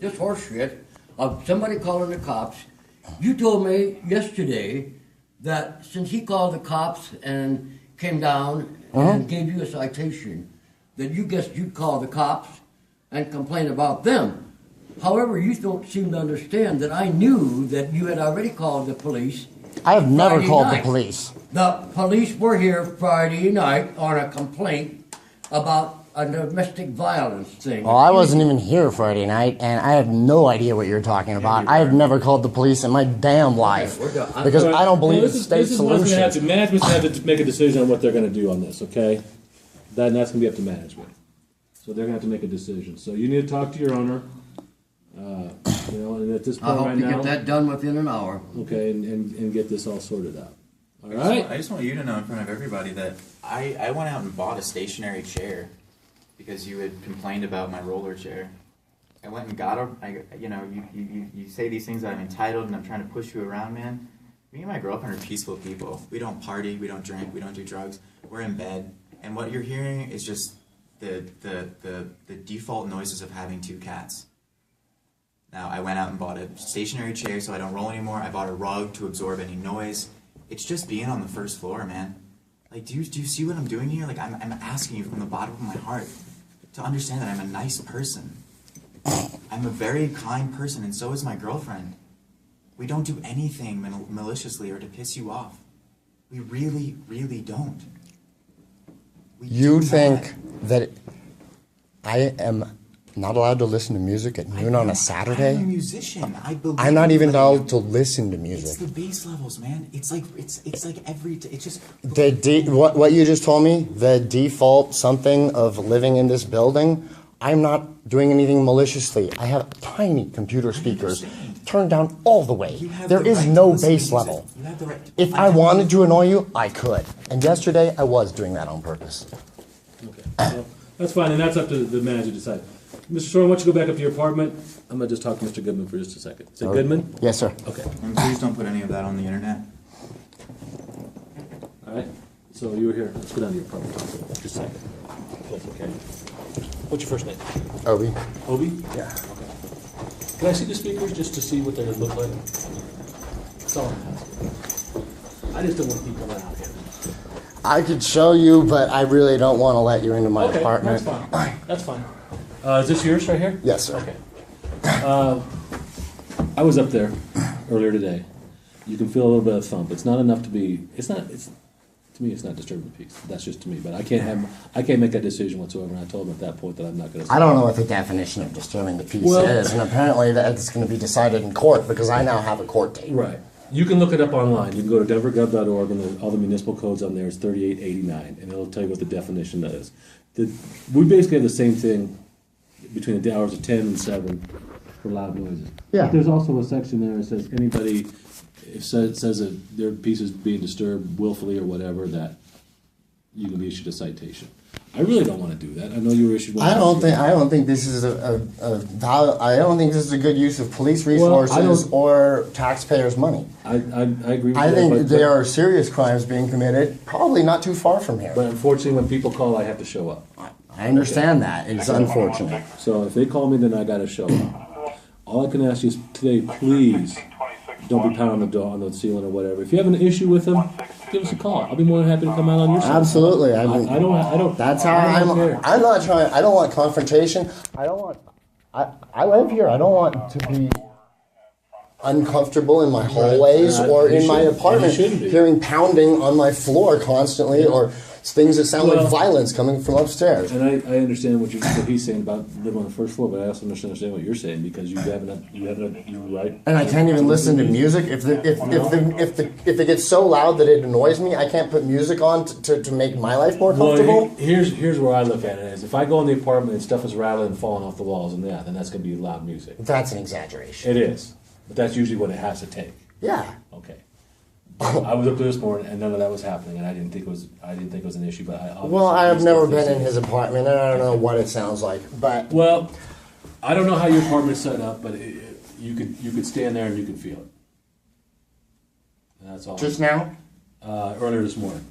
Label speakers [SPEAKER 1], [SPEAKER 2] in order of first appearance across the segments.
[SPEAKER 1] this horse shit of somebody calling the cops. You told me yesterday that since he called the cops and came down and gave you a citation, that you guessed you'd call the cops and complain about them. However, you don't seem to understand that I knew that you had already called the police.
[SPEAKER 2] I have never
[SPEAKER 1] Friday
[SPEAKER 2] called
[SPEAKER 1] night.
[SPEAKER 2] the police.
[SPEAKER 1] The police were here Friday night on a complaint about a domestic violence thing.
[SPEAKER 2] Well, I wasn't even here Friday night, and I have no idea what you're talking about. I have never called the police in my damn life.
[SPEAKER 1] we're done.
[SPEAKER 2] Because I don't believe
[SPEAKER 3] Well,
[SPEAKER 2] it's state solution.
[SPEAKER 3] Management's going to have to make a decision on what they're going to do on this, okay? That's going to be up to management. So they're going to have to make a decision. So you need to talk to your owner. And at this
[SPEAKER 1] I
[SPEAKER 3] point
[SPEAKER 1] hope
[SPEAKER 3] right
[SPEAKER 1] to
[SPEAKER 3] now,
[SPEAKER 1] get that done within an hour.
[SPEAKER 3] okay, and get this all sorted out. All right?
[SPEAKER 4] I just want you to know in front of everybody that I went out and bought a stationary chair because you had complained about my roller chair. I went and got you say these things that I'm entitled and I'm trying to push you around, man. Me and my girlfriend are peaceful people. We don't party, we don't drink, we don't do drugs. We're in bed. And what you're hearing is just the default noises of having two cats. Now, I went out and bought a stationary chair so I don't roll anymore. I bought a rug to absorb any noise. It's just being on the first floor, man. Like, do you see what I'm doing here? Like, I'm asking you from the bottom of my heart to understand that I'm a nice person. I'm a very kind person, and so is my girlfriend. We don't do anything maliciously or to piss you off. We really, really don't.
[SPEAKER 2] You think that I am not allowed to listen to music at noon on a Saturday?
[SPEAKER 4] I'm a musician. I believe.
[SPEAKER 2] I'm not even
[SPEAKER 4] like,
[SPEAKER 2] allowed to listen to
[SPEAKER 4] It's
[SPEAKER 2] music.
[SPEAKER 4] the bass levels, man. It's like it's like it's just.
[SPEAKER 2] What you just told me, the default something of living in this building, I'm not doing anything maliciously. I have tiny computer speakers turned down all the way. There is no bass level.
[SPEAKER 4] You have the right.
[SPEAKER 2] If I wanted to annoy you, I could. And yesterday, I was doing that on purpose.
[SPEAKER 3] Okay. Well, that's fine, and that's up to the manager to decide. Mr. Soren, why don't you go back up to your apartment? I'm going to just talk to Mr. Goodman for just a second. Is it Goodman?
[SPEAKER 2] Yes, sir.
[SPEAKER 3] Okay.
[SPEAKER 4] And please don't put any of that on the internet.
[SPEAKER 3] All right. So you were here. Let's go down to your apartment. Just a second. That's okay. What's your first name?
[SPEAKER 2] Obi?
[SPEAKER 3] Obi?
[SPEAKER 2] Yeah.
[SPEAKER 3] Okay. Can I see the speakers just to see what they look like? That's all I'm asking. I just don't want people out here.
[SPEAKER 2] I could show you, but I really don't want to let you into my apartment.
[SPEAKER 3] That's fine. That's fine. Is this yours right here?
[SPEAKER 2] Yes, sir.
[SPEAKER 3] Okay. I was up there earlier today. You can feel a little bit of thump. It's not enough to be. It's not. It's to me. It's not disturbing the peace. That's just to me. But I can't make that decision whatsoever. And I told him at that point that I'm not going to.
[SPEAKER 2] I don't know what the definition of disturbing the peace
[SPEAKER 3] Well-
[SPEAKER 2] is, and apparently that's going to be decided in court because I now have a court date.
[SPEAKER 3] Right. You can look it up online. You can go to denvergov.org, and all the municipal codes on there is 3889, and it'll tell you what the definition is. We basically have the same thing between the hours of 10 and 7 for loud noises.
[SPEAKER 2] Yeah.
[SPEAKER 3] But there's also a section there that says anybody, it says that their piece is being disturbed willfully or whatever, that you can be issued a citation. I really don't want to do that. I know you were issued one.
[SPEAKER 2] I don't think this is I don't think this is a good use of police resources or taxpayers' money.
[SPEAKER 3] I agree with
[SPEAKER 2] I
[SPEAKER 3] that.
[SPEAKER 2] think
[SPEAKER 3] but-
[SPEAKER 2] there are serious crimes being committed, probably not too far from here.
[SPEAKER 3] But unfortunately, when people call, I have to show up.
[SPEAKER 2] I understand that. It's unfortunate.
[SPEAKER 3] So if they call me, then I got to show up. All I can ask you is today, please don't be pounding on the door, on the ceiling or whatever. If you have an issue with them, give us a call. I'll be more than happy to come out on your side.
[SPEAKER 2] Absolutely.
[SPEAKER 3] I don't.
[SPEAKER 2] That's how
[SPEAKER 3] I don't care.
[SPEAKER 2] I'm not trying. I don't want confrontation. I live here. I don't want to be uncomfortable in my hallways or
[SPEAKER 3] You
[SPEAKER 2] in my
[SPEAKER 3] shouldn't.
[SPEAKER 2] apartment,
[SPEAKER 3] You shouldn't be.
[SPEAKER 2] hearing pounding on my floor constantly or things that sound
[SPEAKER 3] Well-
[SPEAKER 2] like violence coming from upstairs.
[SPEAKER 3] And I understand what he's saying about living on the first floor, but I also understand what you're saying because you're right.
[SPEAKER 2] And I can't even listen to music if it gets so loud that it annoys me. I can't put music on to make my life more comfortable.
[SPEAKER 3] Well, here's where I look at it is if I go in the apartment and stuff is rattling and falling off the walls and then that's going to be loud music.
[SPEAKER 2] That's an exaggeration.
[SPEAKER 3] It is, but that's usually what it has to take.
[SPEAKER 2] Yeah.
[SPEAKER 3] Okay. I was up there this morning and none of that was happening, and I didn't think it was an issue. But
[SPEAKER 2] I have never been in his apartment, and I don't know what it sounds like. But
[SPEAKER 3] Well, I don't know how your apartment's set up, but you could stand there and you could feel it. And that's all.
[SPEAKER 2] just now,
[SPEAKER 3] Earlier this morning.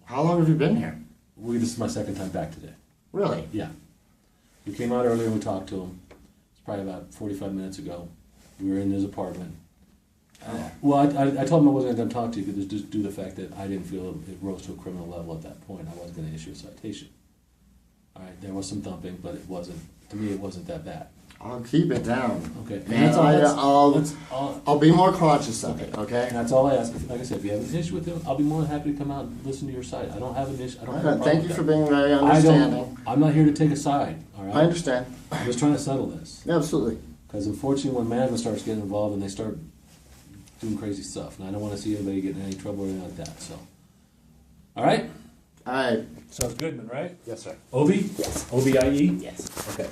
[SPEAKER 2] how long have you been here?
[SPEAKER 3] This is my second time back today.
[SPEAKER 2] Really?
[SPEAKER 3] Yeah. We came out earlier and we talked to him. It's probably about 45 minutes ago. We were in his apartment. Well, I told him I wasn't going to talk to you because just due to the fact that I didn't feel it rose to a criminal level at that point. I wasn't going to issue a citation. All right, there was some thumping, but it wasn't, to me, it wasn't that bad.
[SPEAKER 2] I'll keep it down.
[SPEAKER 3] Okay. And
[SPEAKER 2] And
[SPEAKER 3] that's all, that's all,
[SPEAKER 2] I'll be more conscious of it, okay?
[SPEAKER 3] and that's all I ask. Like I said, if you have an issue with him, I'll be more than happy to come out and listen to your side. I don't have an issue. I don't have a problem
[SPEAKER 2] Thank
[SPEAKER 3] with
[SPEAKER 2] you for
[SPEAKER 3] that.
[SPEAKER 2] being very
[SPEAKER 3] I
[SPEAKER 2] understanding.
[SPEAKER 3] I'm not here to take a side, all right?
[SPEAKER 2] I understand.
[SPEAKER 3] I'm just trying to settle this.
[SPEAKER 2] Yeah, absolutely.
[SPEAKER 3] Because unfortunately, when management starts getting involved and they start doing crazy stuff, and I don't want to see anybody get in any trouble or anything like that, so. All right?
[SPEAKER 2] All right.
[SPEAKER 3] Sounds Goodman, right?
[SPEAKER 2] Yes, sir.
[SPEAKER 3] Obi? Yes. OBIE?
[SPEAKER 2] Yes.
[SPEAKER 3] Okay.